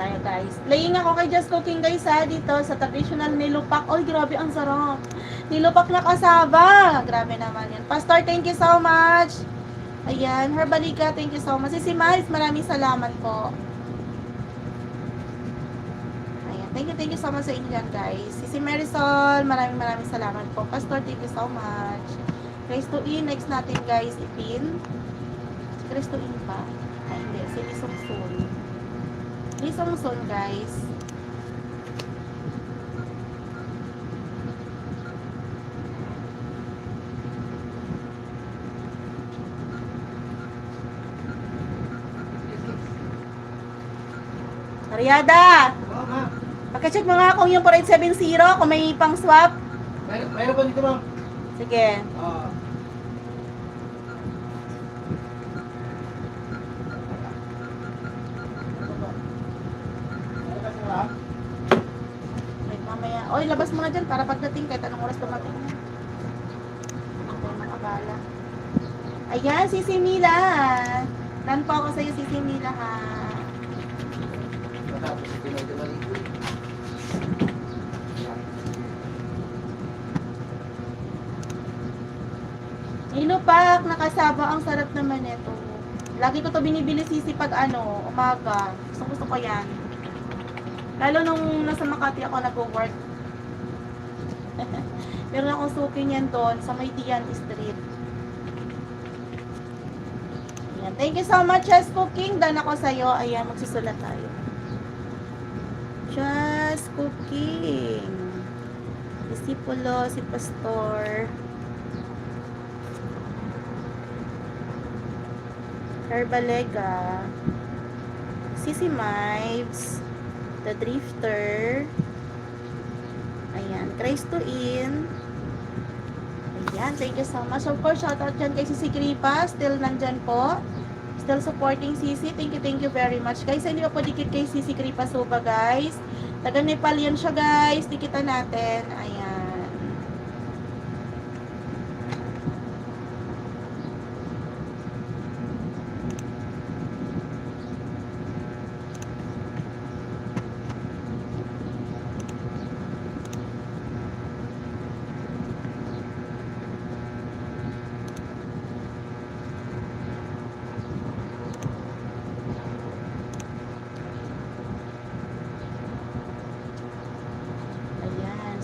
tayo guys. Playing ako kay Just Cooking guys ha, dito sa traditional nilupak. Oy, grabe ang sarap. Nilupak na kasaba. Grabe naman yan. Pastor, thank you so much. Ayan, Herbalika, thank you so much. Si Miles, maraming salamat po. Ayan, thank you so much sa inyo dyan guys. Si Marisol, maraming salamat po. Pastor, thank you so much. Grace to in, next natin guys, ipin. Grace to in pa. Ay, hindi, si Lisong Soon. Lisong Soon guys. Ariada! Pagka-check mo nga kung yung 4870 kung may pang swap. Mayroon pa dito, ma'am. Sige. Wait, mamaya. Oy, labas mo nga dyan para pagdating kahit anong oras dumating. Mga bala. Ayan, Sisi Mila. Dan po ako sa'yo, Sisi Mila ha. Matapos ito na ito maligo. Nilupak, nakasaba, ang sarap naman ito. Lagi ko to binibili Sisi pag umaga. Gusto ko yan. Lalo nung nasa Makati ako nag-work. Meron akong suki niyan doon sa may Dian Street. Ayan. Thank you so much, Just Cooking. Dan ako sa'yo. Ayan, magsusulat tayo. Just Cooking. Disipulo, si Pastor. Herbalega. Sisi Mives. The Drifter. Ayan. Grace to in. Ayan. Thank you so much. Of course, shoutout dyan kay Sisi Kripa. Still nandyan po. Still supporting Sisi. Thank you very much. Guys, hindi pa po dikit kay Sisi Kripa Suba, guys. Taga Nepal yan siya, guys. Dikitan natin. Ayan.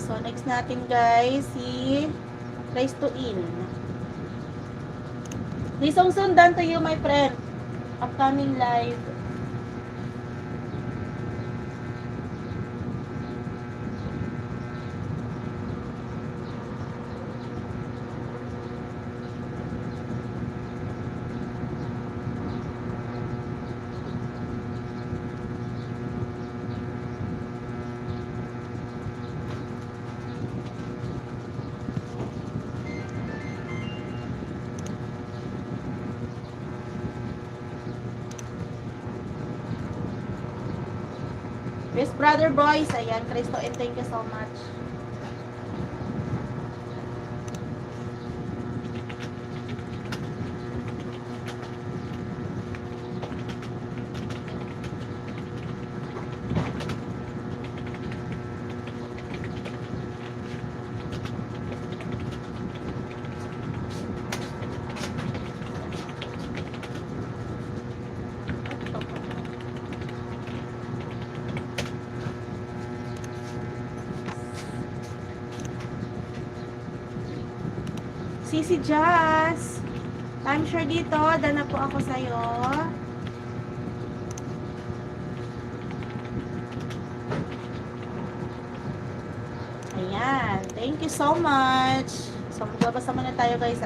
So, next natin guys, si Rise to In. Lisong sundan to you, my friend. Upcoming live. Yes, brother boys. Ayan, Cristo, and thank you so much. Sisi Jazz. I'm sure dito. Dana po ako sa'yo. Ayan. Thank you so much. So, magbabasa muna tayo guys.